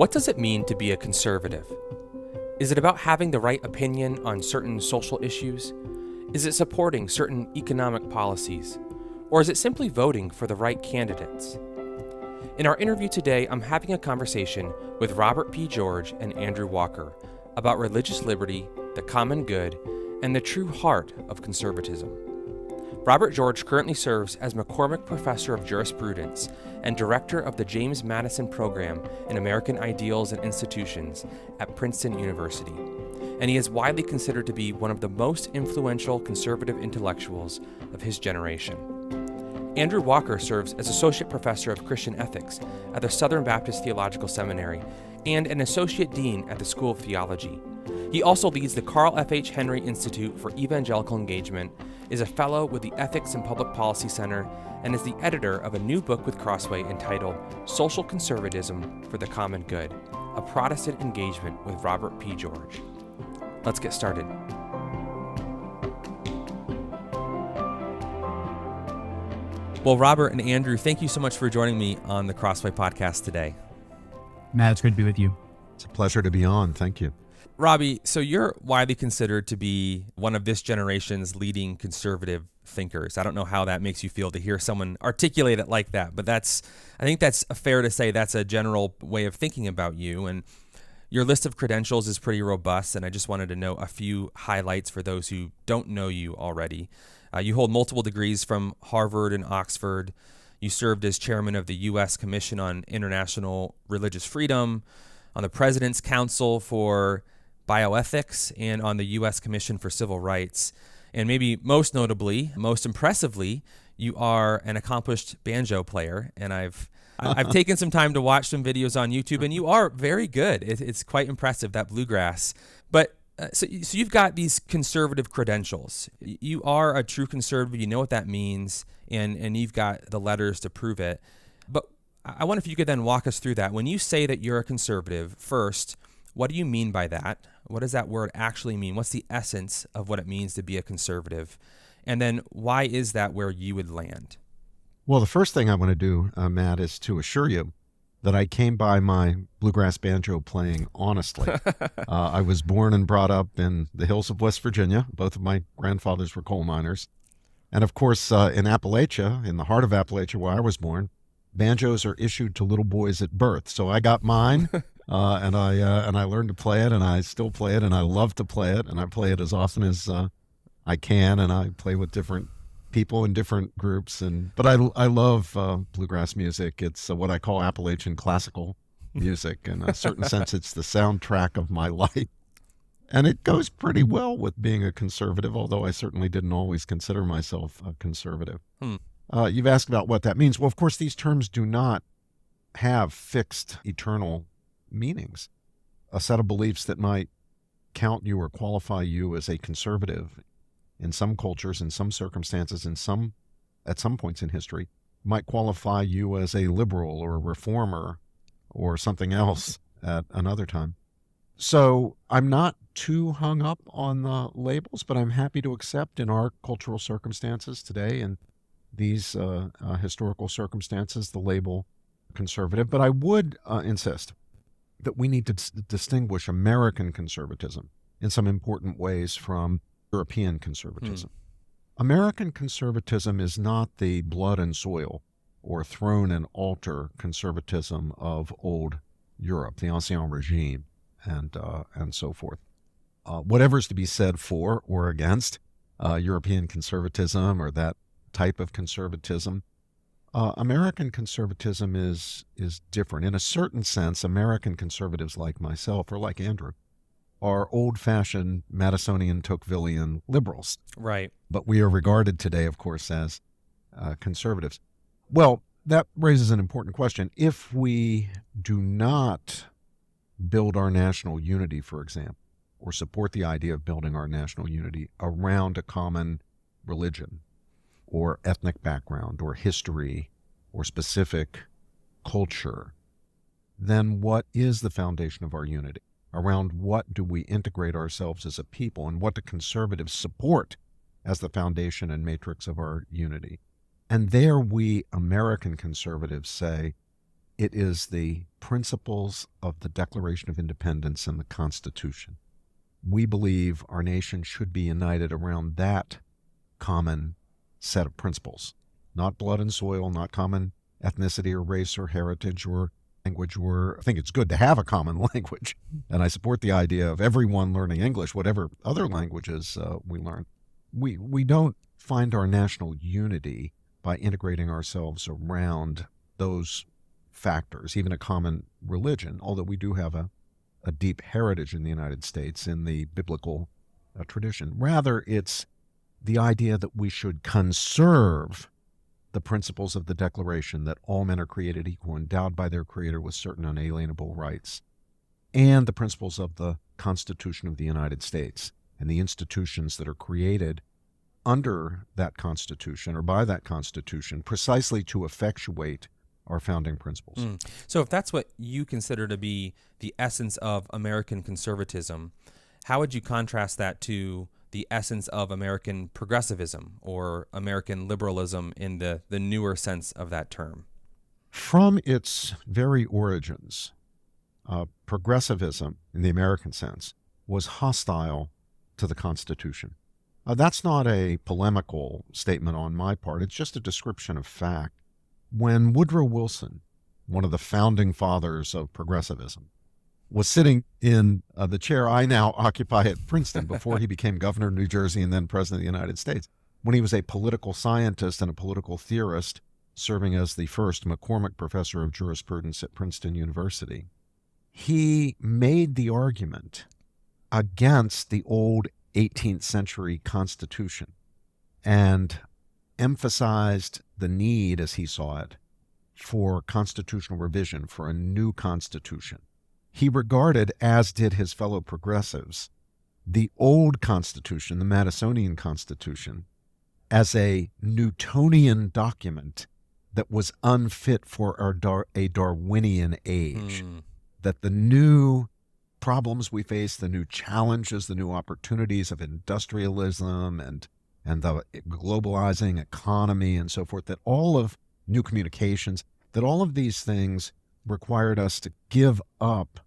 What does it mean to be a conservative? Is it about having the right opinion on certain social issues? Is it supporting certain economic policies? Or is it simply voting for the right candidates? In our interview today, I'm having a conversation with Robert P. George and Andrew Walker about religious liberty, the common good, and the true heart of conservatism. Robert George currently serves as McCormick Professor of Jurisprudence and Director of the James Madison Program in American Ideals and Institutions at Princeton University, and he is widely considered to be one of the most influential conservative intellectuals of his generation. Andrew Walker serves as Associate Professor of Christian Ethics at the Southern Baptist Theological Seminary and an Associate Dean at the School of Theology. He also leads the Carl F. H. Henry Institute for Evangelical Engagement, is a fellow with the Ethics and Public Policy Center, and is the editor of a new book with Crossway entitled Social Conservatism for the Common Good, a Protestant Engagement with Robert P. George. Let's get started. Well, Robert and Andrew, thank you so much for joining me on the Crossway podcast today. Matt, it's good to be with you. It's a pleasure to be on. Thank you. Robbie, so you're widely considered to be one of this generation's leading conservative thinkers. I don't know how that makes you feel to hear someone articulate it like that, but I think that's fair to say that's a general way of thinking about you. And your list of credentials is pretty robust, and I just wanted to know a few highlights for those who don't know you already. You hold multiple degrees from Harvard and Oxford. You served as chairman of the U.S. Commission on International Religious Freedom, on the President's Council for Bioethics, and on the U.S. Commission for Civil Rights. And maybe most notably, most impressively, you are an accomplished banjo player. And I've taken some time to watch some videos on YouTube, and you are very good. It's quite impressive, that bluegrass. But so you've got these conservative credentials. You are a true conservative. You know what that means, and you've got the letters to prove it. But I wonder if you could then walk us through that. When you say that you're a conservative, first, what do you mean by that? What does that word actually mean? What's the essence of what it means to be a conservative? And then why is that where you would land? Well, the first thing I want to do, Matt, is to assure you that I came by my bluegrass banjo playing honestly. I was born and brought up in the hills of West Virginia. Both of my grandfathers were coal miners. And of course, in Appalachia, in the heart of Appalachia where I was born, banjos are issued to little boys at birth. So I got mine. And I learned to play it, and I still play it, and I love to play it, and I play it as often as I can, and I play with different people in different groups. But I love bluegrass music. It's what I call Appalachian classical music. In a certain sense, it's the soundtrack of my life. And it goes pretty well with being a conservative, although I certainly didn't always consider myself a conservative. You've asked about what that means. Well, of course, these terms do not have fixed, eternal meanings. A set of beliefs that might count you or qualify you as a conservative in some cultures, in some circumstances, at some points in history, might qualify you as a liberal or a reformer or something else at another time. So I'm not too hung up on the labels, but I'm happy to accept in our cultural circumstances today and these historical circumstances the label conservative. But I would insist that we need to distinguish American conservatism in some important ways from European conservatism. American conservatism is not the blood and soil or throne and altar conservatism of old Europe, the Ancien Regime, and so forth. Whatever's to be said for or against European conservatism or that type of conservatism, American conservatism is different. In a certain sense, American conservatives like myself or like Andrew are old-fashioned Madisonian Tocquevillian liberals. Right. But we are regarded today, of course, as conservatives. Well, that raises an important question. If we do not build our national unity, for example, or support the idea of building our national unity around a common religion, or ethnic background, or history, or specific culture, then what is the foundation of our unity? Around what do we integrate ourselves as a people, and what do conservatives support as the foundation and matrix of our unity? And there we American conservatives say, It is the principles of the Declaration of Independence and the Constitution. We believe our nation should be united around that common set of principles, not blood and soil, not common ethnicity or race or heritage or language. I think it's good to have a common language, and I support the idea of everyone learning English, whatever other languages we learn. We don't find our national unity by integrating ourselves around those factors, even a common religion, although we do have a deep heritage in the United States in the biblical tradition. Rather, it's the idea that we should conserve the principles of the Declaration that all men are created equal, endowed by their Creator with certain unalienable rights, and the principles of the Constitution of the United States and the institutions that are created under that Constitution or by that Constitution precisely to effectuate our founding principles. So if that's what you consider to be the essence of American conservatism, how would you contrast that to the essence of American progressivism or American liberalism in the newer sense of that term? From its very origins, progressivism, in the American sense, was hostile to the Constitution. That's not a polemical statement on my part. It's just a description of fact. When Woodrow Wilson, one of the founding fathers of progressivism, was sitting in the chair I now occupy at Princeton before he became governor of New Jersey and then president of the United States, when he was a political scientist and a political theorist serving as the first McCormick Professor of Jurisprudence at Princeton University, he made the argument against the old 18th century Constitution and emphasized the need, as he saw it, for constitutional revision, for a new constitution. He regarded, as did his fellow progressives, the old Constitution, the Madisonian Constitution, as a Newtonian document that was unfit for a Darwinian age, that the new problems we face, the new challenges, the new opportunities of industrialism and the globalizing economy and so forth, that all of new communications, that all of these things required us to give up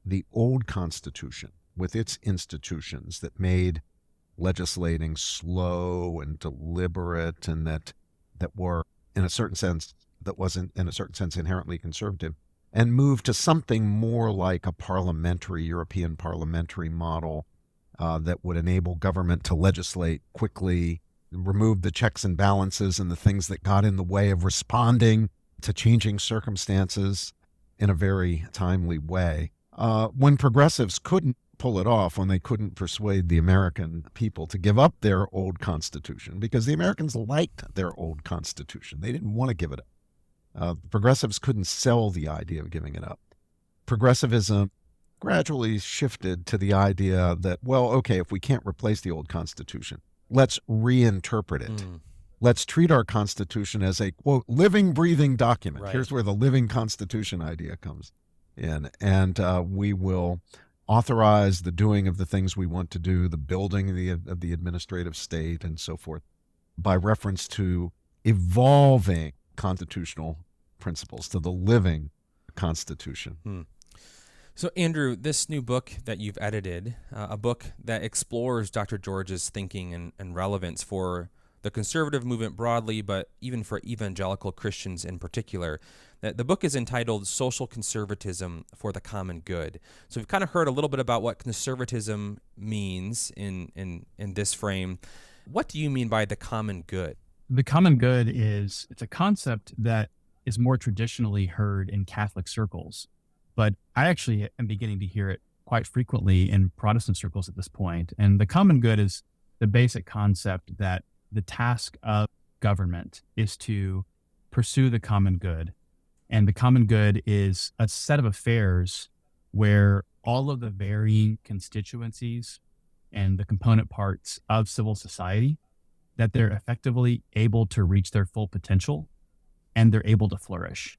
the old Constitution with its institutions that made legislating slow and deliberate and that were, in a certain sense, that wasn't in a certain sense inherently conservative, and move to something more like a European parliamentary model that would enable government to legislate quickly, remove the checks and balances and the things that got in the way of responding to changing circumstances in a very timely way. When progressives couldn't pull it off, when they couldn't persuade the American people to give up their old Constitution, because the Americans liked their old Constitution. They didn't want to give it up. Progressives couldn't sell the idea of giving it up. Progressivism gradually shifted to the idea that, well, okay, if we can't replace the old Constitution, let's reinterpret it. Let's treat our Constitution as a, quote, living, breathing document. Right. Here's where the living Constitution idea comes in. And we will authorize the doing of the things we want to do, the building of the administrative state and so forth, by reference to evolving constitutional principles, to the living Constitution. So, Andrew, this new book that you've edited, a book that explores Dr. George's thinking and relevance for the conservative movement broadly, but even for evangelical Christians in particular. The book is entitled Social Conservatism for the Common Good. So we've kind of heard a little bit about what conservatism means in this frame. What do you mean by the common good? The common good it's a concept that is more traditionally heard in Catholic circles, but I actually am beginning to hear it quite frequently in Protestant circles at this point. And the common good is the basic concept that the task of government is to pursue the common good. And the common good is a set of affairs where all of the varying constituencies and the component parts of civil society, that they're effectively able to reach their full potential and they're able to flourish.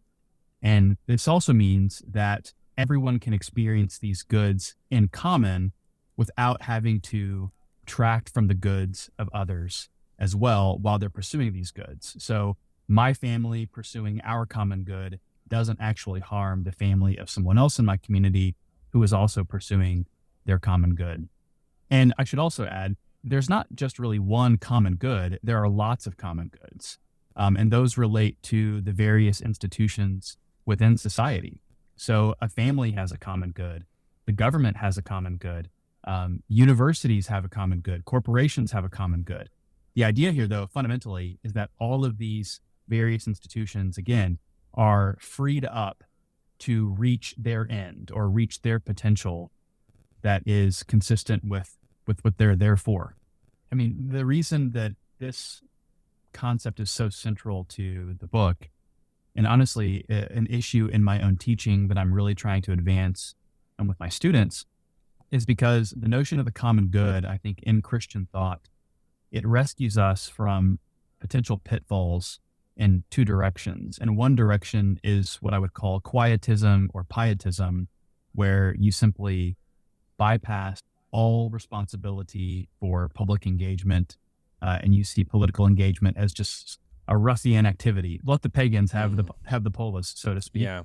And this also means that everyone can experience these goods in common without having to detract from the goods of others as well while they're pursuing these goods. So my family pursuing our common good doesn't actually harm the family of someone else in my community who is also pursuing their common good. And I should also add, there's not just really one common good. There are lots of common goods. And those relate to the various institutions within society. So a family has a common good. The government has a common good. Universities have a common good. Corporations have a common good. The idea here, though, fundamentally, is that all of these various institutions, again, are freed up to reach their end or reach their potential that is consistent with what they're there for. I mean, the reason that this concept is so central to the book, and honestly, an issue in my own teaching that I'm really trying to advance and with my students, is because the notion of the common good, I think, in Christian thought, it rescues us from potential pitfalls in two directions. And one direction is what I would call quietism or pietism, where you simply bypass all responsibility for public engagement, and you see political engagement as just a Russian activity. Let the pagans have the polis, so to speak. Yeah.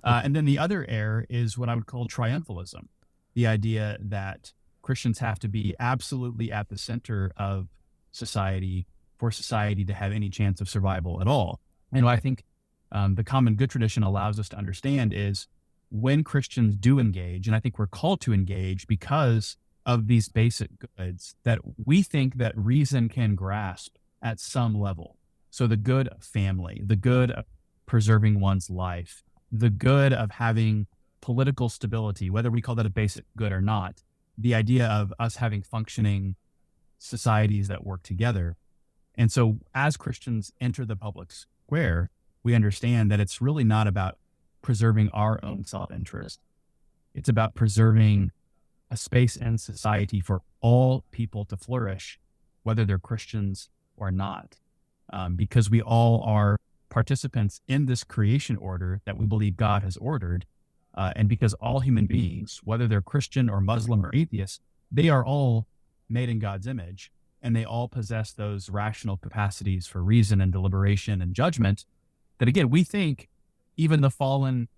And then the other error is what I would call triumphalism, the idea that Christians have to be absolutely at the center of society for society to have any chance of survival at all. And what I think the common good tradition allows us to understand is when Christians do engage, and I think we're called to engage because of these basic goods that we think that reason can grasp at some level. So the good of family, the good of preserving one's life, the good of having political stability, whether we call that a basic good or not, the idea of us having functioning societies that work together. And so as Christians enter the public square, we understand that it's really not about preserving our own self-interest. It's about preserving a space in society for all people to flourish, whether they're Christians or not, because we all are participants in this creation order that we believe God has ordered. And because all human beings, whether they're Christian or Muslim or atheist, they are all made in God's image, and they all possess those rational capacities for reason and deliberation and judgment that, again, we think even the fallen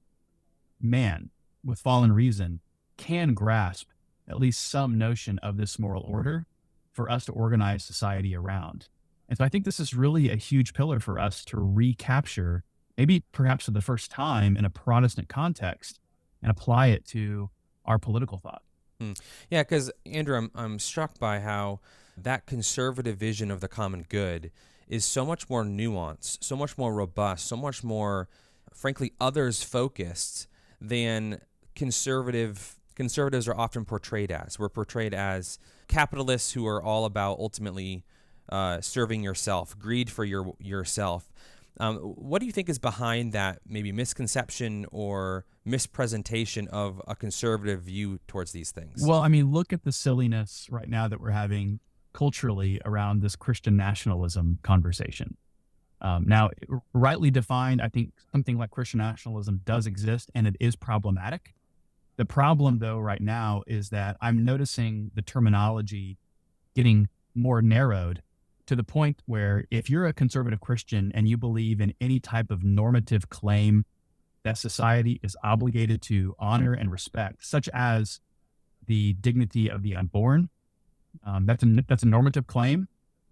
man with fallen reason can grasp at least some notion of this moral order for us to organize society around. And so I think this is really a huge pillar for us to recapture, maybe perhaps for the first time in a Protestant context, and apply it to our political thought. Yeah, because Andrew, I'm struck by how that conservative vision of the common good is so much more nuanced, so much more robust, so much more, frankly, others-focused than conservatives are often portrayed as. We're portrayed as capitalists who are all about ultimately serving yourself, greed for yourself. What do you think is behind that maybe misconception or mispresentation of a conservative view towards these things? Well, I mean, look at the silliness right now that we're having culturally around this Christian nationalism conversation. Now, rightly defined, I think something like Christian nationalism does exist, and it is problematic. The problem, though, right now is that I'm noticing the terminology getting more narrowed to the point where if you're a conservative Christian and you believe in any type of normative claim that society is obligated to honor and respect, such as the dignity of the unborn, that's a normative claim,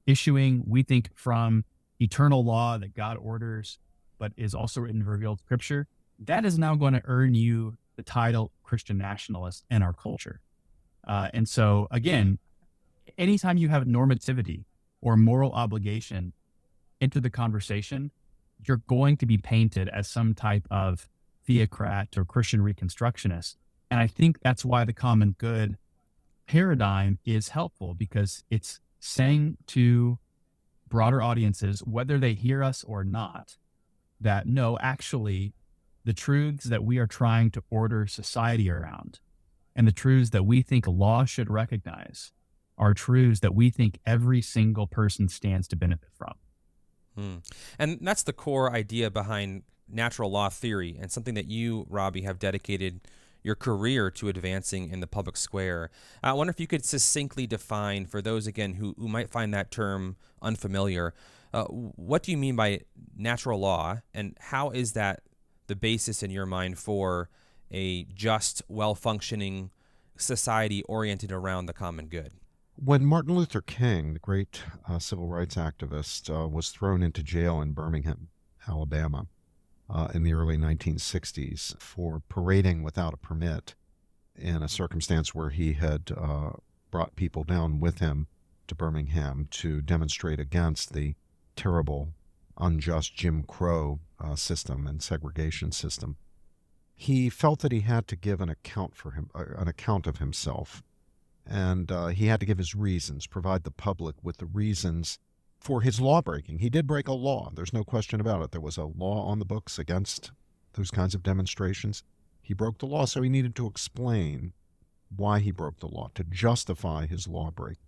issuing, we think, from eternal law that God orders, but is also written in revealed scripture, that is now going to earn you the title Christian nationalist in our culture. And so, again, anytime you have normativity or moral obligation into the conversation, you're going to be painted as some type of theocrat or Christian reconstructionist. And I think that's why the common good paradigm is helpful, because it's saying to broader audiences, whether they hear us or not, that no, actually, the truths that we are trying to order society around and the truths that we think law should recognize are truths that we think every single person stands to benefit from. And that's the core idea behind natural law theory, and something that you, Robbie, have dedicated your career to advancing in the public square. I wonder if you could succinctly define, for those, again, who might find that term unfamiliar, what do you mean by natural law, and how is that the basis in your mind for a just, well-functioning society oriented around the common good? When Martin Luther King, the great civil rights activist, was thrown into jail in Birmingham, Alabama, in the early 1960s for parading without a permit in a circumstance where he had brought people down with him to Birmingham to demonstrate against the terrible, unjust Jim Crow system and segregation system, he felt that he had to give an account of himself. And he had to give his reasons, provide the public with the reasons for his lawbreaking. He did break a law. There's no question about it. There was a law on the books against those kinds of demonstrations. He broke the law, so he needed to explain why he broke the law, to justify his lawbreak.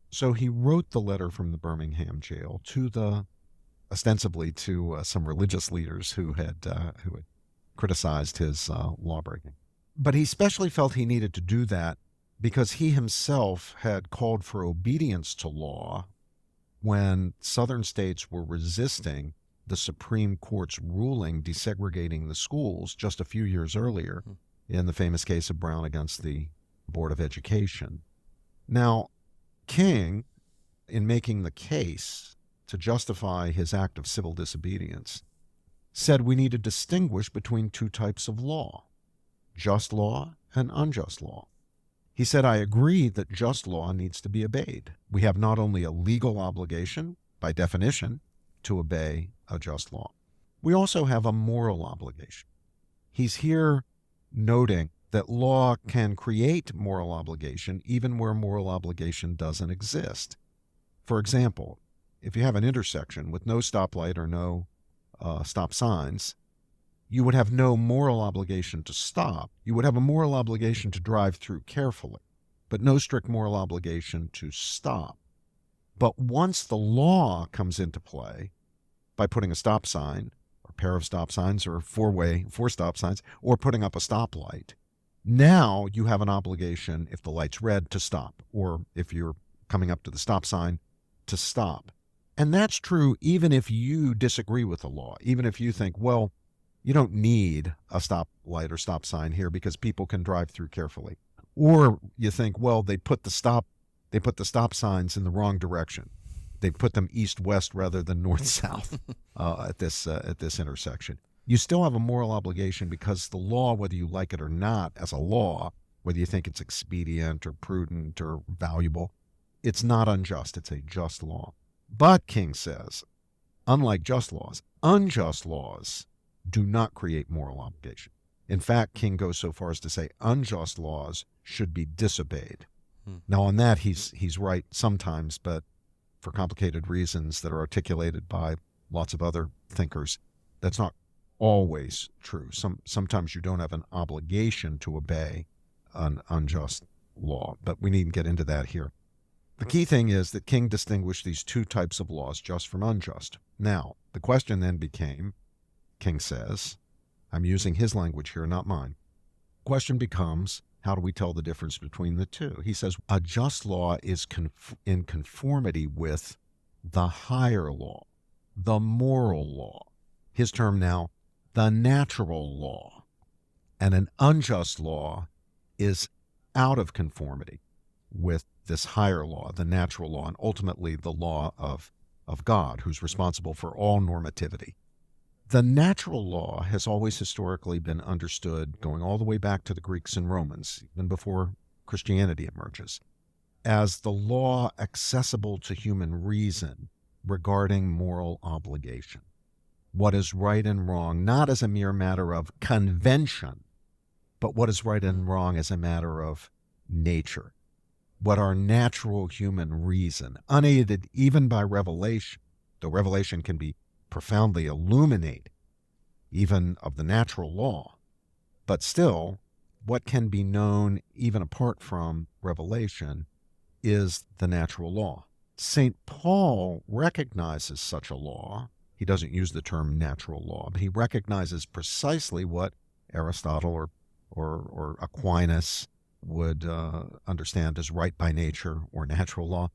So he wrote the letter from the Birmingham jail ostensibly to some religious leaders who had criticized his lawbreaking. But he especially felt he needed to do that because he himself had called for obedience to law when Southern states were resisting the Supreme Court's ruling desegregating the schools just a few years earlier in the famous case of Brown against the Board of Education. Now, King, in making the case to justify his act of civil disobedience, said we need to distinguish between two types of law, just law and unjust law. He said, I agree that just law needs to be obeyed. We have not only a legal obligation, by definition, to obey a just law, we also have a moral obligation. He's here noting that law can create moral obligation even where moral obligation doesn't exist. For example, if you have an intersection with no stoplight or no stop signs, you would have no moral obligation to stop. You would have a moral obligation to drive through carefully, but no strict moral obligation to stop. But once the law comes into play by putting a stop sign, or a pair of stop signs, or four stop signs, or putting up a stoplight, now you have an obligation, if the light's red, to stop, or if you're coming up to the stop sign, to stop. And that's true even if you disagree with the law, even if you think, well, you don't need a stop light or stop sign here because people can drive through carefully. Or you think, well, they put the stop signs in the wrong direction. They put them east-west rather than north-south at this intersection. You still have a moral obligation because the law, whether you like it or not as a law, whether you think it's expedient or prudent or valuable, it's not unjust. It's a just law. But, King says, unlike just laws, unjust laws do not create moral obligation. In fact, King goes so far as to say unjust laws should be disobeyed. Now, on that, he's right sometimes, but for complicated reasons that are articulated by lots of other thinkers, that's not always true. Sometimes you don't have an obligation to obey an unjust law, but we needn't get into that here. The key thing is that King distinguished these two types of laws, just from unjust. Now, the question then became, King says, I'm using his language here, not mine. Question becomes, how do we tell the difference between the two? He says, a just law is in conformity with the higher law, the moral law. His term now, the natural law. And an unjust law is out of conformity with this higher law, the natural law, and ultimately the law of God, who's responsible for all normativity. The natural law has always historically been understood, going all the way back to the Greeks and Romans, even before Christianity emerges, as the law accessible to human reason regarding moral obligation. What is right and wrong, not as a mere matter of convention, but what is right and wrong as a matter of nature. What our natural human reason, unaided even by revelation, though revelation can be profoundly illuminate even of the natural law, but still, what can be known even apart from revelation is the natural law. St. Paul recognizes such a law. He doesn't use the term natural law, but he recognizes precisely what Aristotle or Aquinas would understand as right by nature or natural law.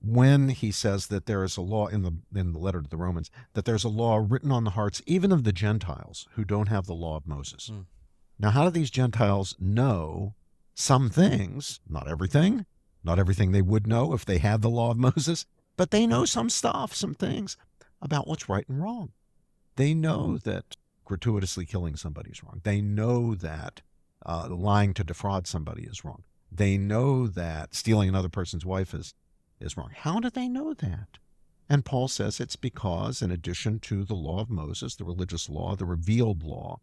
when he says that there is a law in the letter to the Romans, that there's a law written on the hearts even of the Gentiles who don't have the law of Moses. Now, how do these Gentiles know some things? Not everything they would know if they had the law of Moses, but they know some stuff, some things about what's right and wrong. They know that gratuitously killing somebody is wrong. They know that lying to defraud somebody is wrong. They know that stealing another person's wife is wrong. How do they know that? And Paul says it's because, in addition to the law of Moses, the religious law, the revealed law,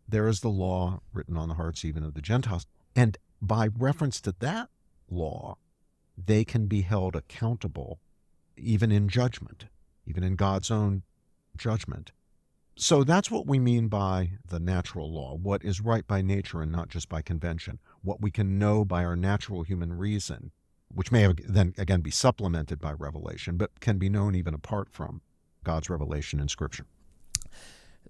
there is the law written on the hearts even of the Gentiles. And by reference to that law, they can be held accountable even in judgment, even in God's own judgment. So that's what we mean by the natural law, what is right by nature and not just by convention, what we can know by our natural human reason, which may then again be supplemented by revelation, but can be known even apart from God's revelation in Scripture.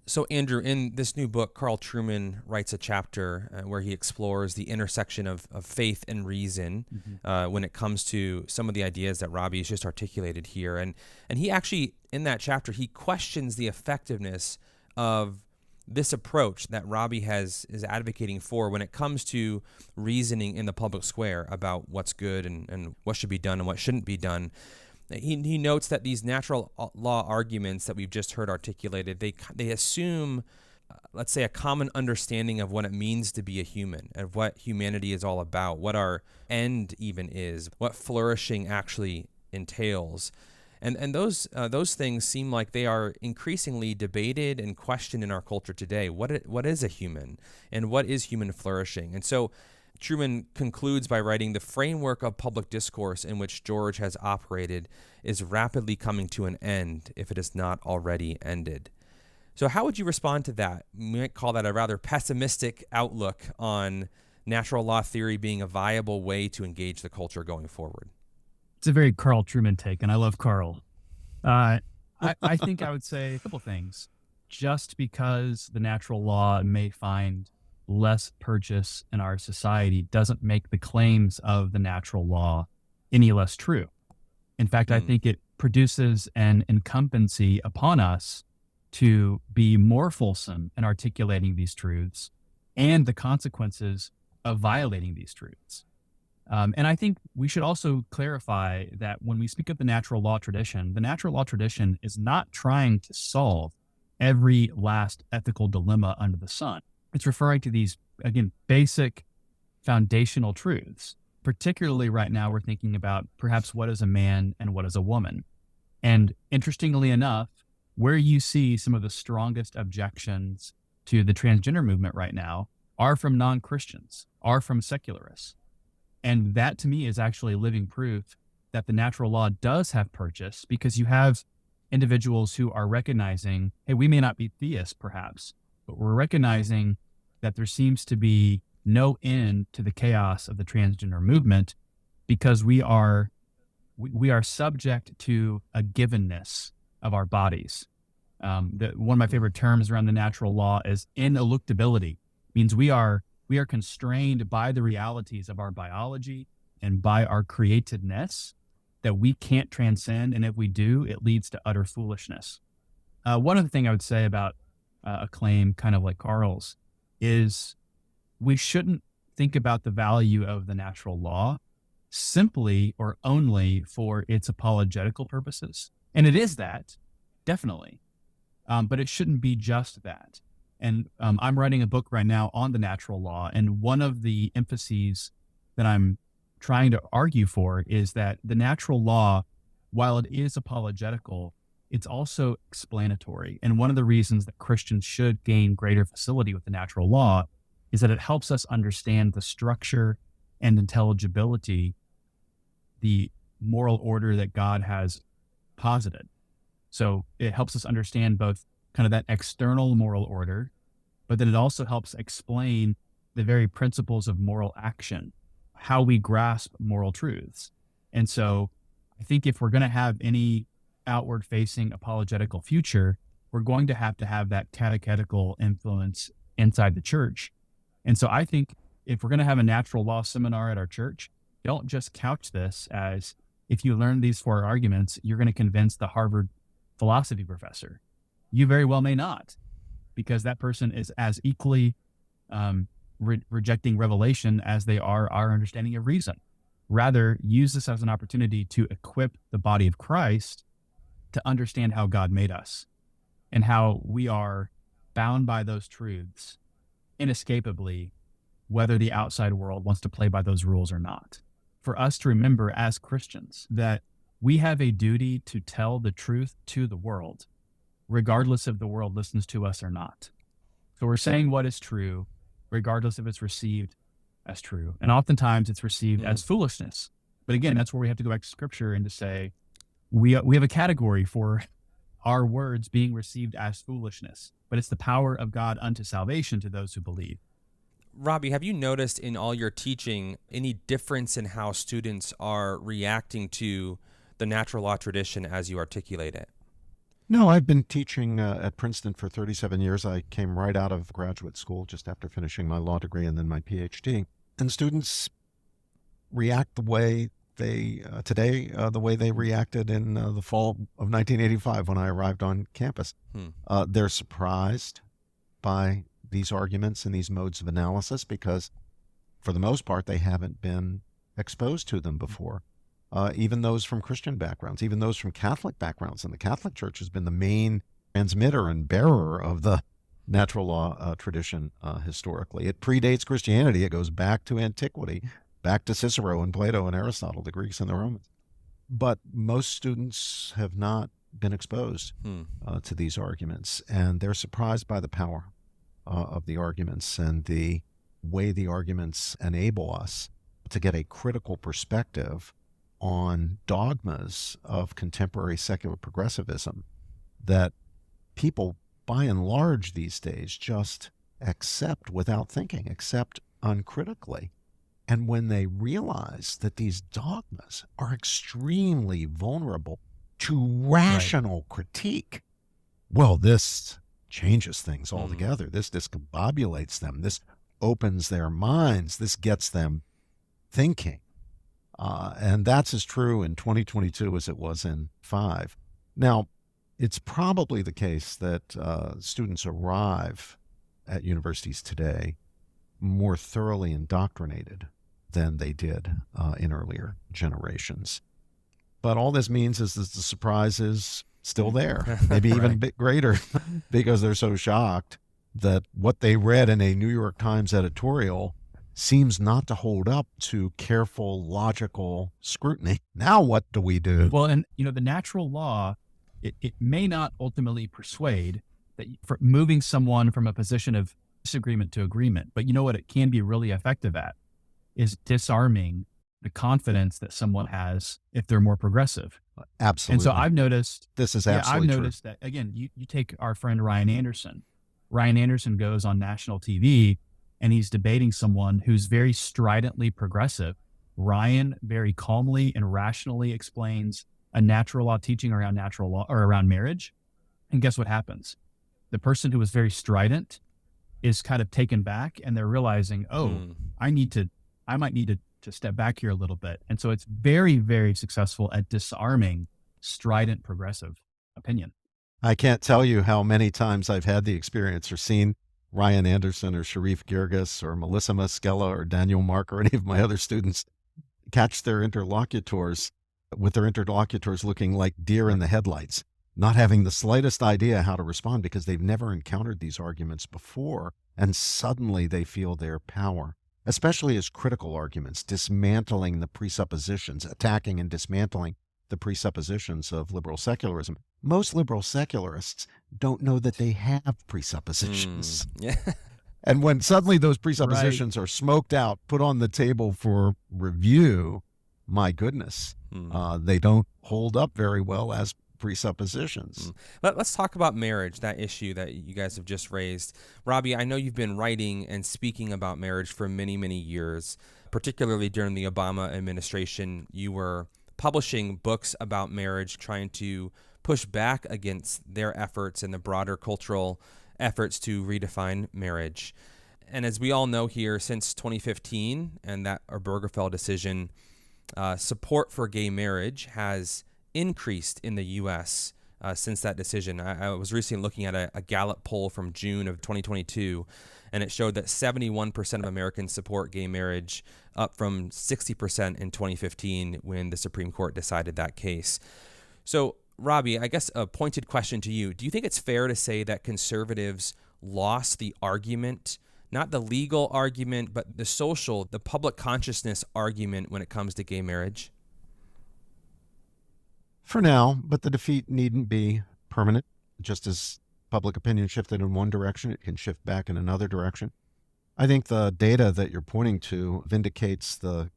So, Andrew, in this new book, Carl Trueman writes a chapter where he explores the intersection of faith and reason when it comes to some of the ideas that Robbie has just articulated here. And he actually, in that chapter, he questions the effectiveness of this approach that Robbie is advocating for when it comes to reasoning in the public square about what's good and what should be done and what shouldn't be done. He notes that these natural law arguments that we've just heard articulated, they assume, let's say, a common understanding of what it means to be a human, of what humanity is all about, what our end even is, what flourishing actually entails. And those things seem like they are increasingly debated and questioned in our culture today. What is a human, and what is human flourishing? And so Trueman concludes by writing, the framework of public discourse in which George has operated is rapidly coming to an end if it is not already ended. So how would you respond to that? We might call that a rather pessimistic outlook on natural law theory being a viable way to engage the culture going forward. It's a very Carl Trueman take, and I love Carl. I think I would say a couple things. Just because the natural law may find less purchase in our society doesn't make the claims of the natural law any less true. In fact, I think it produces an incumbency upon us to be more fulsome in articulating these truths and the consequences of violating these truths. And I think we should also clarify that when we speak of the natural law tradition is not trying to solve every last ethical dilemma under the sun. It's referring to these, again, basic foundational truths. Particularly right now, we're thinking about perhaps what is a man and what is a woman. And interestingly enough, where you see some of the strongest objections to the transgender movement right now are from non-Christians, are from secularists. And that to me is actually living proof that the natural law does have purchase, because you have individuals who are recognizing, hey, we may not be theists perhaps, but we're recognizing that there seems to be no end to the chaos of the transgender movement because we are subject to a givenness of our bodies. One of my favorite terms around the natural law is ineluctability. It means we are constrained by the realities of our biology and by our createdness that we can't transcend, and if we do, it leads to utter foolishness. One other thing I would say about a claim kind of like Carl's is we shouldn't think about the value of the natural law simply or only for its apologetical purposes. And it is that, definitely. But it shouldn't be just that. And I'm writing a book right now on the natural law. And one of the emphases that I'm trying to argue for is that the natural law, while it is apologetical, it's also explanatory. And one of the reasons that Christians should gain greater facility with the natural law is that it helps us understand the structure and intelligibility, the moral order that God has posited. So it helps us understand both kind of that external moral order, but then it also helps explain the very principles of moral action, how we grasp moral truths. And so I think if we're going to have any outward-facing apologetical future, we're going to have that catechetical influence inside the church. And so I think if we're going to have a natural law seminar at our church, don't just couch this as, if you learn these 4 arguments, you're going to convince the Harvard philosophy professor. You very well may not, because that person is as equally rejecting revelation as they are our understanding of reason. Rather, use this as an opportunity to equip the body of Christ to understand how God made us and how we are bound by those truths inescapably, whether the outside world wants to play by those rules or not. For us to remember as Christians that we have a duty to tell the truth to the world, regardless if the world listens to us or not. So we're saying what is true, regardless if it's received as true. And oftentimes it's received as foolishness. But again, that's where we have to go back to Scripture and to say, we have a category for our words being received as foolishness, but it's the power of God unto salvation to those who believe. Robbie, have you noticed in all your teaching any difference in how students are reacting to the natural law tradition as you articulate it? No, I've been teaching at Princeton for 37 years. I came right out of graduate school just after finishing my law degree and then my PhD. And students react the way they, the way they reacted in the fall of 1985 when I arrived on campus. They're surprised by these arguments and these modes of analysis because, for the most part, they haven't been exposed to them before. Even those from Christian backgrounds, even those from Catholic backgrounds. And the Catholic Church has been the main transmitter and bearer of the natural law tradition historically. It predates Christianity. It goes back to antiquity, back to Cicero and Plato and Aristotle, the Greeks and the Romans. But most students have not been exposed to these arguments, and they're surprised by the power of the arguments and the way the arguments enable us to get a critical perspective on dogmas of contemporary secular progressivism that people, by and large these days, just accept without thinking, accept uncritically. And when they realize that these dogmas are extremely vulnerable to rational critique, well, this changes things altogether. This discombobulates them. This opens their minds. This gets them thinking. And that's as true in 2022 as it was in 5. Now, it's probably the case that students arrive at universities today more thoroughly indoctrinated than they did in earlier generations. But all this means is that the surprise is still there, maybe even a bit greater, because they're so shocked that what they read in a New York Times editorial seems not to hold up to careful, logical scrutiny. Now what do we do? Well, and the natural law, it may not ultimately persuade that for moving someone from a position of disagreement to agreement, but you know what it can be really effective at is disarming the confidence that someone has if they're more progressive. Absolutely. And so I've noticed this is absolutely I've noticed that, again, you take our friend Ryan Anderson. Ryan Anderson goes on national TV and he's debating someone who's very stridently progressive. Ryan very calmly and rationally explains a natural law teaching around natural law or around marriage. And guess what happens? The person who was very strident is kind of taken back and they're realizing, I might need to step back here a little bit. And so it's very, very successful at disarming strident progressive opinion. I can't tell you how many times I've had the experience or seen Ryan Anderson or Sharif Girgis or Melissa Moskella or Daniel Mark or any of my other students catch their interlocutors looking like deer in the headlights, not having the slightest idea how to respond because they've never encountered these arguments before, and suddenly they feel their power, especially as critical arguments, dismantling the presuppositions, attacking and dismantling the presuppositions of liberal secularism. Most liberal secularists don't know that they have presuppositions. And when suddenly those presuppositions are smoked out, put on the table for review, my goodness, they don't hold up very well as presuppositions. Let's talk about marriage, that issue that you guys have just raised. Robbie, I know you've been writing and speaking about marriage for many, many years, particularly during the Obama administration. You were publishing books about marriage, trying to push back against their efforts and the broader cultural efforts to redefine marriage. And as we all know here, since 2015 and that Obergefell decision, support for gay marriage has increased in the U.S. Since that decision. I was recently looking at a Gallup poll from June of 2022, and it showed that 71% of Americans support gay marriage, up from 60% in 2015 when the Supreme Court decided that case. So, Robbie, I guess a pointed question to you. Do you think it's fair to say that conservatives lost the argument, not the legal argument, but the social, the public consciousness argument when it comes to gay marriage? For now, but the defeat needn't be permanent. Just as public opinion shifted in one direction, it can shift back in another direction. I think the data that you're pointing to vindicates the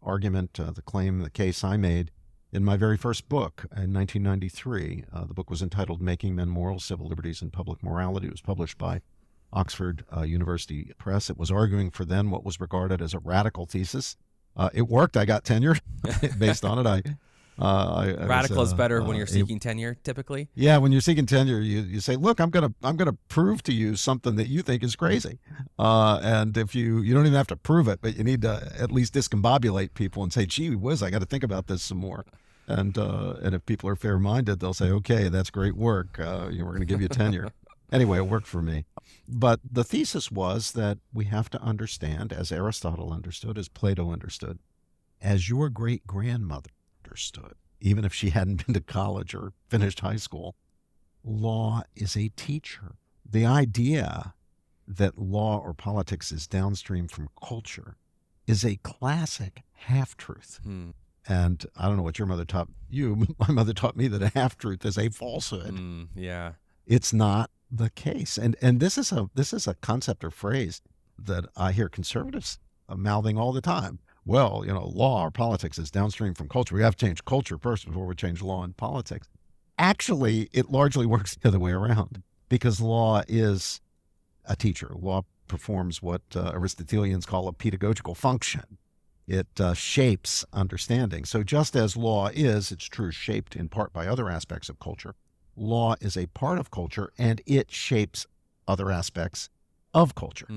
argument, the claim, the case I made in my very first book in 1993. The book was entitled Making Men Moral, Civil Liberties, and Public Morality. It was published by Oxford University Press. It was arguing for then what was regarded as a radical thesis. It worked. I got tenure based on it. Radical is better when you're seeking tenure, typically. Yeah, when you're seeking tenure, you say, "Look, I'm gonna prove to you something that you think is crazy," and if you don't even have to prove it, but you need to at least discombobulate people and say, "Gee whiz, I got to think about this some more." And if people are fair-minded, they'll say, "Okay, that's great work. We're going to give you tenure." Anyway, it worked for me. But the thesis was that we have to understand, as Aristotle understood, as Plato understood, as your great-grandmother understood, even if she hadn't been to college or finished high school, law is a teacher. The idea that law or politics is downstream from culture is a classic half-truth. And I don't know what your mother taught you, but my mother taught me that a half-truth is a falsehood. Yeah. It's not the case. And this is a concept or phrase that I hear conservatives mouthing all the time. Well, law or politics is downstream from culture. We have to change culture first before we change law and politics. Actually, it largely works the other way around, because law is a teacher. Law performs what Aristotelians call a pedagogical function. It shapes understanding. So just as law is, it's true, shaped in part by other aspects of culture, law is a part of culture, and it shapes other aspects of culture.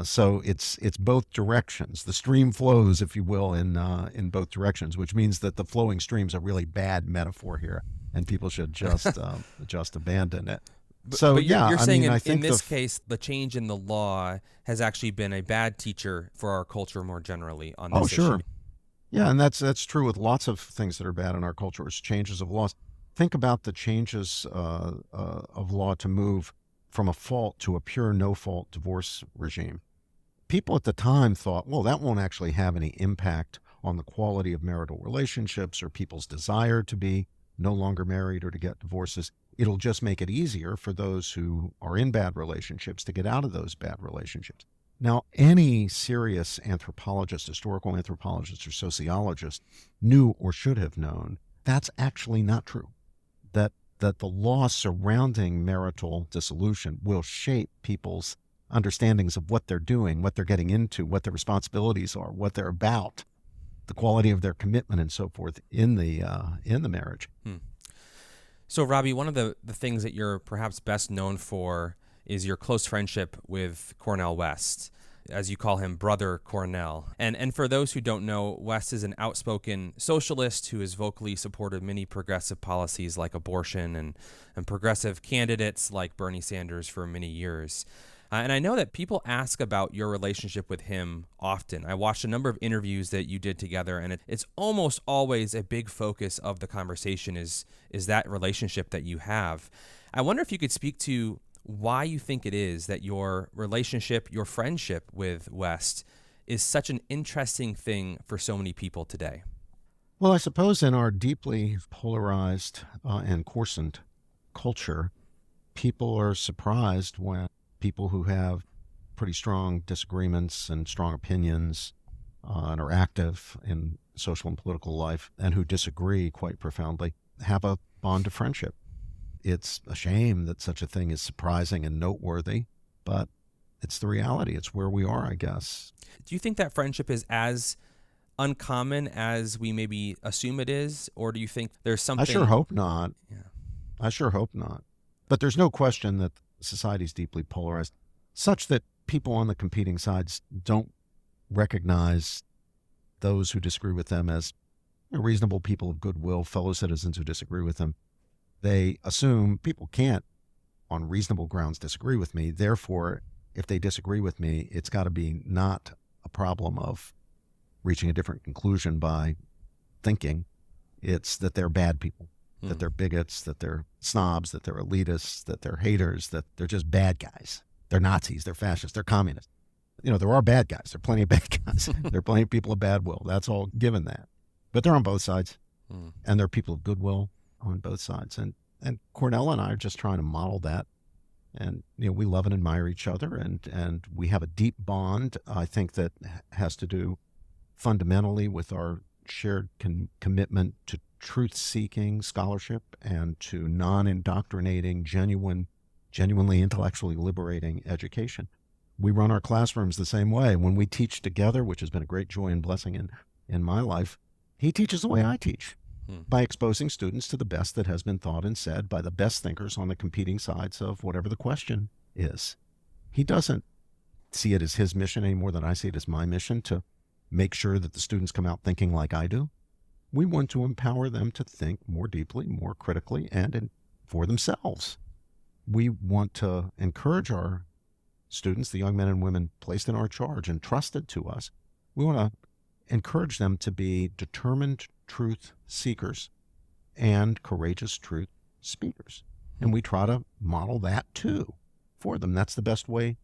So it's both directions. The stream flows, if you will, in both directions, which means that the flowing stream's a really bad metaphor here, and people should just abandon it. But you're saying in this case, the change in the law has actually been a bad teacher for our culture more generally on this issue. Sure. Yeah, and that's true with lots of things that are bad in our culture, is changes of laws. Think about the changes of law to move from a fault to a pure no-fault divorce regime. People at the time thought, well, that won't actually have any impact on the quality of marital relationships or people's desire to be no longer married or to get divorces. It'll just make it easier for those who are in bad relationships to get out of those bad relationships. Now, any serious anthropologist, historical anthropologist, or sociologist knew or should have known that's actually not true. That the law surrounding marital dissolution will shape people's understandings of what they're doing, what they're getting into, what their responsibilities are, what they're about, the quality of their commitment, and so forth in the marriage. So, Robbie, one of the things that you're perhaps best known for is your close friendship with Cornel West, as you call him, Brother Cornel. And for those who don't know, West is an outspoken socialist who has vocally supported many progressive policies like abortion and progressive candidates like Bernie Sanders for many years. And I know that people ask about your relationship with him often. I watched a number of interviews that you did together, and it's almost always a big focus of the conversation is that relationship that you have. I wonder if you could speak to why you think it is that your relationship, your friendship with West is such an interesting thing for so many people today. Well, I suppose in our deeply polarized and coarsened culture, people are surprised when people who have pretty strong disagreements and strong opinions and are active in social and political life and who disagree quite profoundly have a bond of friendship. It's a shame that such a thing is surprising and noteworthy, but it's the reality. It's where we are, I guess. Do you think that friendship is as uncommon as we maybe assume it is? Or do you think there's something... I sure hope not. Yeah. I sure hope not. But there's no question that society is deeply polarized, such that people on the competing sides don't recognize those who disagree with them as reasonable people of goodwill, fellow citizens who disagree with them. They assume people can't, on reasonable grounds, disagree with me. Therefore, if they disagree with me, it's got to be not a problem of reaching a different conclusion by thinking. It's that they're bad people, that they're bigots, that they're snobs, that they're elitists, that they're haters, that they're just bad guys. They're Nazis, they're fascists, they're communists. There are bad guys. There are plenty of bad guys. There are plenty of people of bad will. That's all given that. But they're on both sides, and they're people of goodwill on both sides. And Cornell and I are just trying to model that. And, we love and admire each other, and we have a deep bond, I think, that has to do fundamentally with our shared commitment to truth-seeking scholarship and to non-indoctrinating, genuinely intellectually liberating education. We run our classrooms the same way. When we teach together, which has been a great joy and blessing in my life, he teaches the way I teach, by exposing students to the best that has been thought and said by the best thinkers on the competing sides of whatever the question is. He doesn't see it as his mission any more than I see it as my mission to make sure that the students come out thinking like I do. We want to empower them to think more deeply, more critically, and for themselves. We want to encourage our students, the young men and women placed in our charge and trusted to us. We want to encourage them to be determined truth seekers and courageous truth speakers. And we try to model that too for them. That's the best way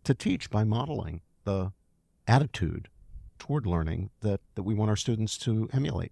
to teach, by modeling the attitude toward learning that we want our students to emulate.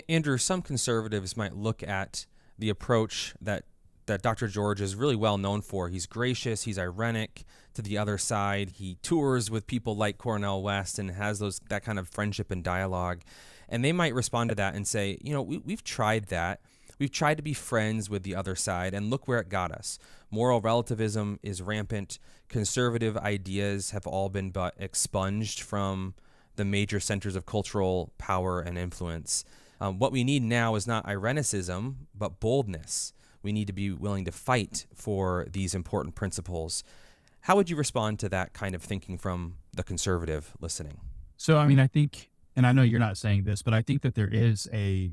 Andrew, some conservatives might look at the approach that Dr. George is really well known for. He's gracious, he's ironic to the other side. He tours with people like Cornell West and has that kind of friendship and dialogue. And they might respond to that and say, we've tried that. We've tried to be friends with the other side, and look where it got us. Moral relativism is rampant. Conservative ideas have all been but expunged from the major centers of cultural power and influence. What we need now is not Irenicism, but boldness. We need to be willing to fight for these important principles. How would you respond to that kind of thinking from the conservative listening? So, I think, and I know you're not saying this, but I think that there is a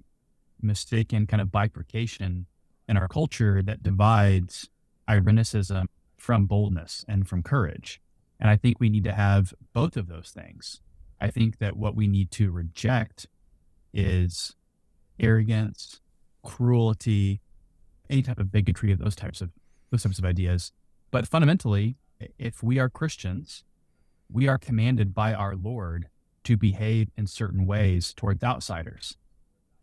mistaken kind of bifurcation in our culture that divides Irenicism from boldness and from courage. And I think we need to have both of those things. I think that what we need to reject is arrogance, cruelty, any type of bigotry of those types of ideas. But fundamentally, if we are Christians, we are commanded by our Lord to behave in certain ways towards outsiders.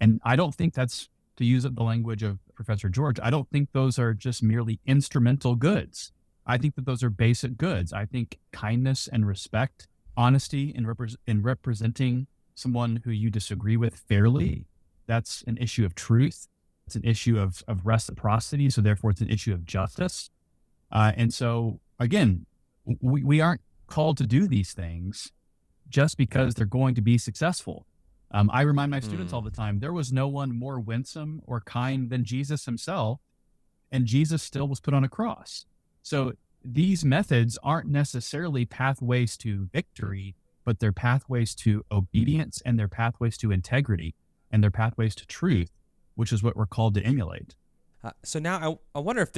And I don't think that's, to use the language of Professor George, I don't think those are just merely instrumental goods. I think that those are basic goods. I think kindness and respect, honesty in representing someone who you disagree with fairly, that's an issue of truth. It's an issue of reciprocity, so therefore it's an issue of justice. And so, again, we aren't called to do these things just because they're going to be successful. I remind my students all the time, there was no one more winsome or kind than Jesus himself, and Jesus still was put on a cross. So these methods aren't necessarily pathways to victory, but they're pathways to obedience, and they're pathways to integrity, and they're pathways to truth, which is what we're called to emulate. So now I wonder if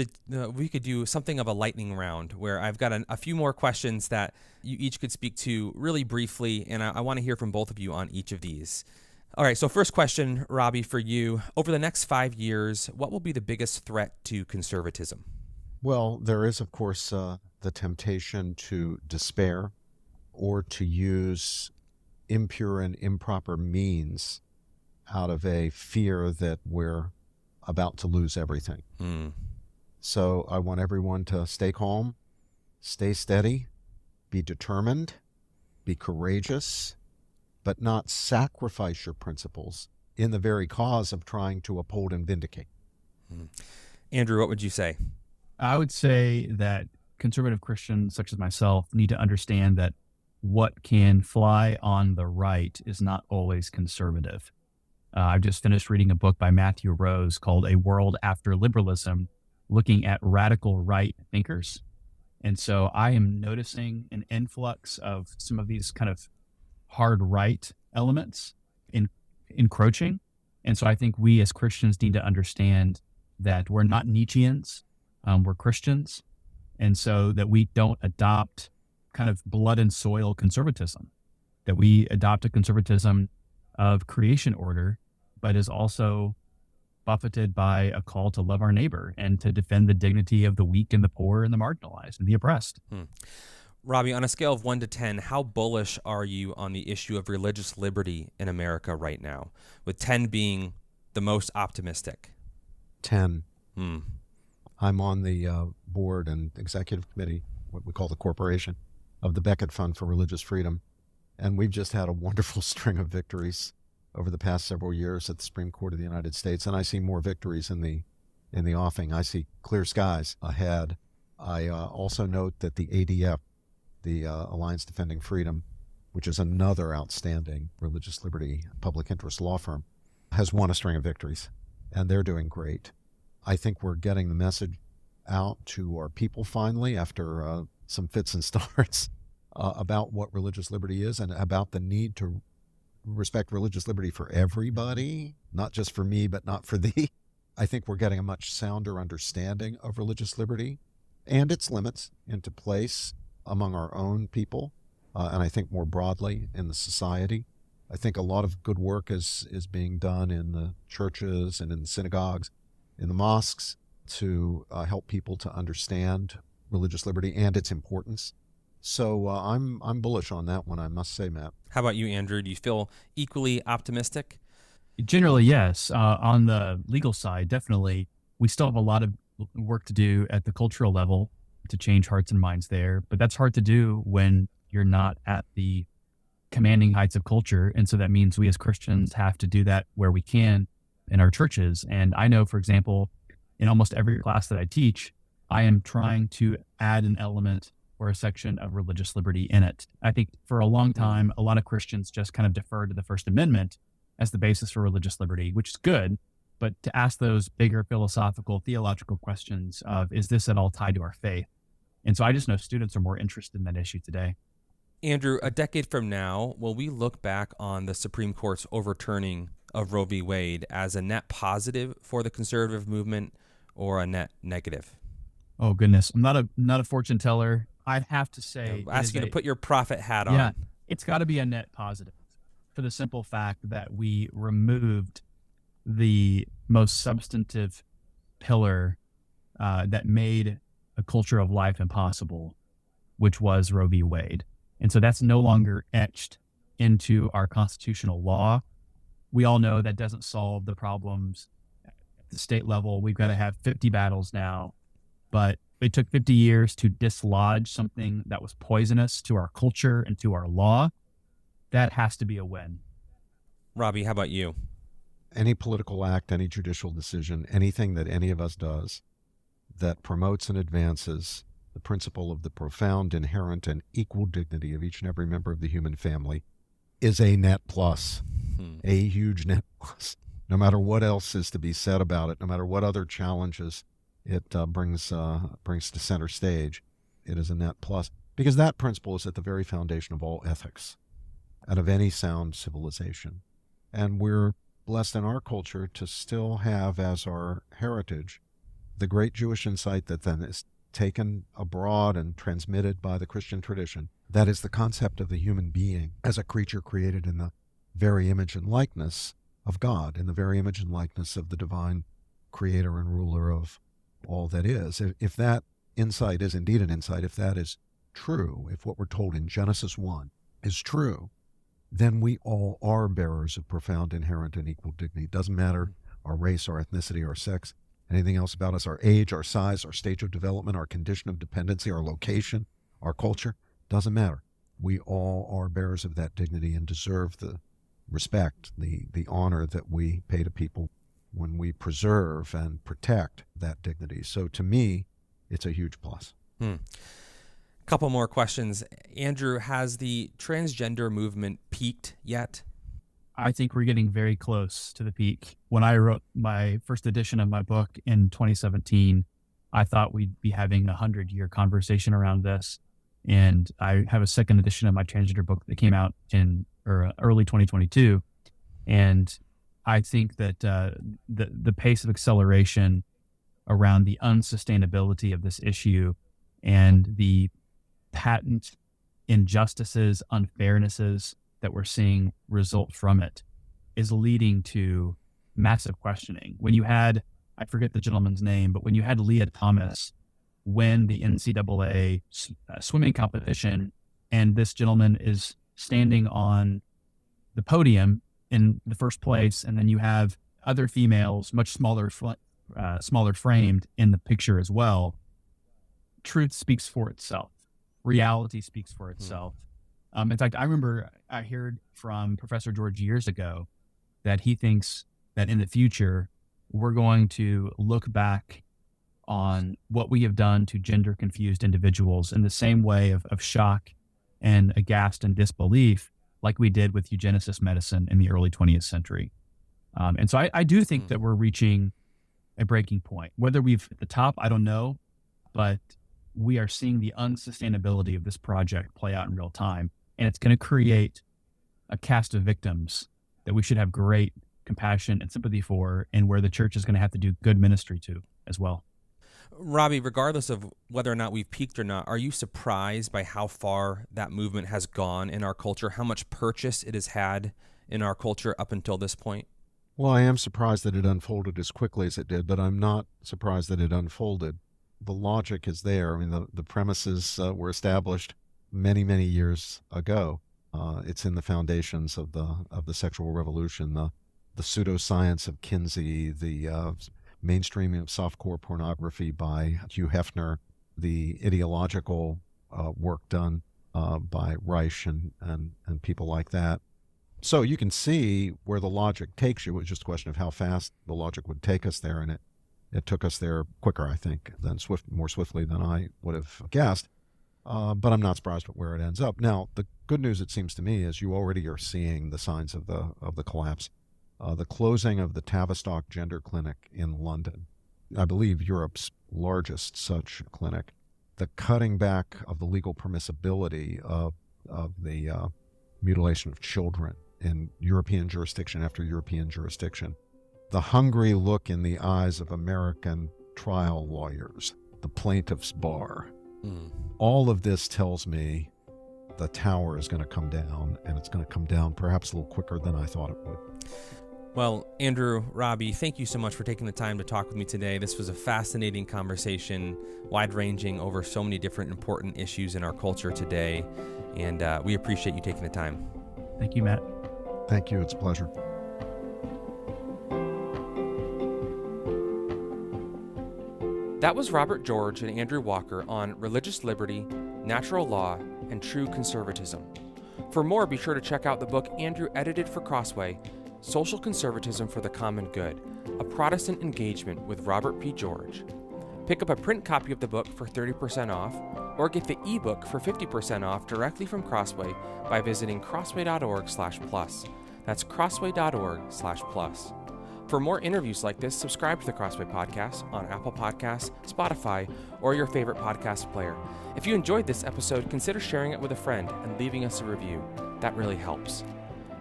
we could do something of a lightning round where I've got a few more questions that you each could speak to really briefly, and I want to hear from both of you on each of these. All right, so first question, Robbie, for you. Over the next 5 years, what will be the biggest threat to conservatism? Well, there is, of course, the temptation to despair or to use impure and improper means out of a fear that we're about to lose everything. So I want everyone to stay calm, stay steady, be determined, be courageous, but not sacrifice your principles in the very cause of trying to uphold and vindicate. Andrew, what would you say? I would say that conservative Christians such as myself need to understand that what can fly on the right is not always conservative. I've just finished reading a book by Matthew Rose called A World After Liberalism, looking at radical right thinkers. And so I am noticing an influx of some of these kind of hard right elements encroaching. And so I think we as Christians need to understand that we're not Nietzscheans, we're Christians. And so that we don't adopt kind of blood and soil conservatism, that we adopt a conservatism of creation order, but is also buffeted by a call to love our neighbor and to defend the dignity of the weak and the poor and the marginalized and the oppressed. Robbie, on a scale of 1 to 10, how bullish are you on the issue of religious liberty in America right now, with 10 being the most optimistic? 10. I'm on the board and executive committee, what we call the corporation, of the Beckett Fund for Religious Freedom. And we've just had a wonderful string of victories over the past several years at the Supreme Court of the United States. And I see more victories in the offing. I see clear skies ahead. I also note that the ADF, the Alliance Defending Freedom, which is another outstanding religious liberty public interest law firm, has won a string of victories, and they're doing great. I think we're getting the message out to our people finally after some fits and starts about what religious liberty is and about the need to respect religious liberty for everybody, not just for me, but not for thee. I think we're getting a much sounder understanding of religious liberty and its limits into place among our own people, and I think more broadly in the society. I think a lot of good work is being done in the churches and in the synagogues, in the mosques, to help people to understand religious liberty and its importance. So I'm bullish on that one, I must say, Matt. How about you, Andrew? Do you feel equally optimistic? Generally, yes. On the legal side, definitely. We still have a lot of work to do at the cultural level to change hearts and minds there, but that's hard to do when you're not at the commanding heights of culture. And so that means we as Christians have to do that where we can in our churches. And I know, for example, in almost every class that I teach, I am trying to add an element or a section of religious liberty in it. I think for a long time, a lot of Christians just kind of deferred to the First Amendment as the basis for religious liberty, which is good. But to ask those bigger philosophical, theological questions of, is this at all tied to our faith? And so I just know students are more interested in that issue today. Andrew, a decade from now, will we look back on the Supreme Court's overturning of Roe v. Wade as a net positive for the conservative movement or a net negative? Oh, goodness. I'm not a fortune teller. I'd have to say... I'll ask you to put your prophet hat on. Yeah, it's got to be a net positive for the simple fact that we removed the most substantive pillar that made a culture of life impossible, which was Roe v. Wade. And so that's no longer etched into our constitutional law. We all know that doesn't solve the problems at the state level. We've got to have 50 battles now, but it took 50 years to dislodge something that was poisonous to our culture and to our law. That has to be a win. Robbie, how about you? Any political act, any judicial decision, anything that any of us does that promotes and advances the principle of the profound, inherent, and equal dignity of each and every member of the human family is a net plus, a huge net plus. No matter what else is to be said about it, no matter what other challenges it brings to center stage, it is a net plus. Because that principle is at the very foundation of all ethics and of any sound civilization. And we're blessed in our culture to still have as our heritage the great Jewish insight that then is taken abroad and transmitted by the Christian tradition. That is the concept of the human being as a creature created in the very image and likeness of God, in the very image and likeness of the divine creator and ruler of all that is. If that insight is indeed an insight, if that is true, if what we're told in Genesis 1 is true, then we all are bearers of profound, inherent, and equal dignity. It doesn't matter our race, our ethnicity, our sex, anything else about us, our age, our size, our stage of development, our condition of dependency, our location, our culture, doesn't matter. We all are bearers of that dignity and deserve the respect, the honor that we pay to people when we preserve and protect that dignity. So to me, it's a huge plus. Couple more questions. Andrew, has the transgender movement peaked yet? I think we're getting very close to the peak. When I wrote my first edition of my book in 2017, I thought we'd be having a 100-year conversation around this. And I have a second edition of my transgender book that came out in or early 2022. And I think that the pace of acceleration around the unsustainability of this issue and the patent injustices, unfairnesses that we're seeing result from it is leading to massive questioning. When you had, I forget the gentleman's name, but when you had Leah Thomas win the NCAA swimming competition, and this gentleman is standing on the podium in the first place, and then you have other females, much smaller framed in the picture as well. Truth speaks for itself. Reality speaks for itself. In fact, I remember I heard from Professor George years ago that he thinks that in the future, we're going to look back on what we have done to gender confused individuals in the same way of shock and aghast and disbelief like we did with eugenicist medicine in the early 20th century. And so I do think that we're reaching a breaking point. Whether we've at the top, I don't know, but we are seeing the unsustainability of this project play out in real time. And it's going to create a cast of victims that we should have great compassion and sympathy for, and where the church is going to have to do good ministry to as well. Robbie, regardless of whether or not we've peaked or not, are you surprised by how far that movement has gone in our culture, how much purchase it has had in our culture up until this point? Well, I am surprised that it unfolded as quickly as it did, but I'm not surprised that it unfolded. The logic is there. I mean, the premises were established many, many years ago. It's in the foundations of the sexual revolution, the pseudoscience of Kinsey, the mainstreaming of softcore pornography by Hugh Hefner, the ideological work done by Reich and people like that. So you can see where the logic takes you. It was just a question of how fast the logic would take us there, and it took us there quicker, I think, more swiftly than I would have guessed. But I'm not surprised with where it ends up. Now, the good news, it seems to me, is you already are seeing the signs of the collapse. The closing of the Tavistock Gender Clinic in London, I believe Europe's largest such clinic, the cutting back of the legal permissibility of the mutilation of children in European jurisdiction after European jurisdiction, the hungry look in the eyes of American trial lawyers, the plaintiff's bar. All of this tells me the tower is going to come down, and it's going to come down perhaps a little quicker than I thought it would. Well, Andrew, Robbie, thank you so much for taking the time to talk with me today. This was a fascinating conversation, wide-ranging over so many different important issues in our culture today, and we appreciate you taking the time. Thank you, Matt. Thank you. It's a pleasure. That was Robert George and Andrew Walker on religious liberty, natural law, and true conservatism. For more, be sure to check out the book Andrew edited for Crossway, Social Conservatism for the Common Good, A Protestant Engagement with Robert P. George. Pick up a print copy of the book for 30% off, or get the ebook for 50% off directly from Crossway by visiting crossway.org/plus. That's crossway.org/plus. For more interviews like this, subscribe to the Crossway Podcast on Apple Podcasts, Spotify, or your favorite podcast player. If you enjoyed this episode, consider sharing it with a friend and leaving us a review. That really helps.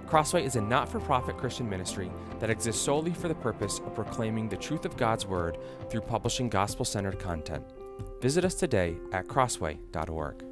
Crossway is a not-for-profit Christian ministry that exists solely for the purpose of proclaiming the truth of God's Word through publishing gospel-centered content. Visit us today at crossway.org.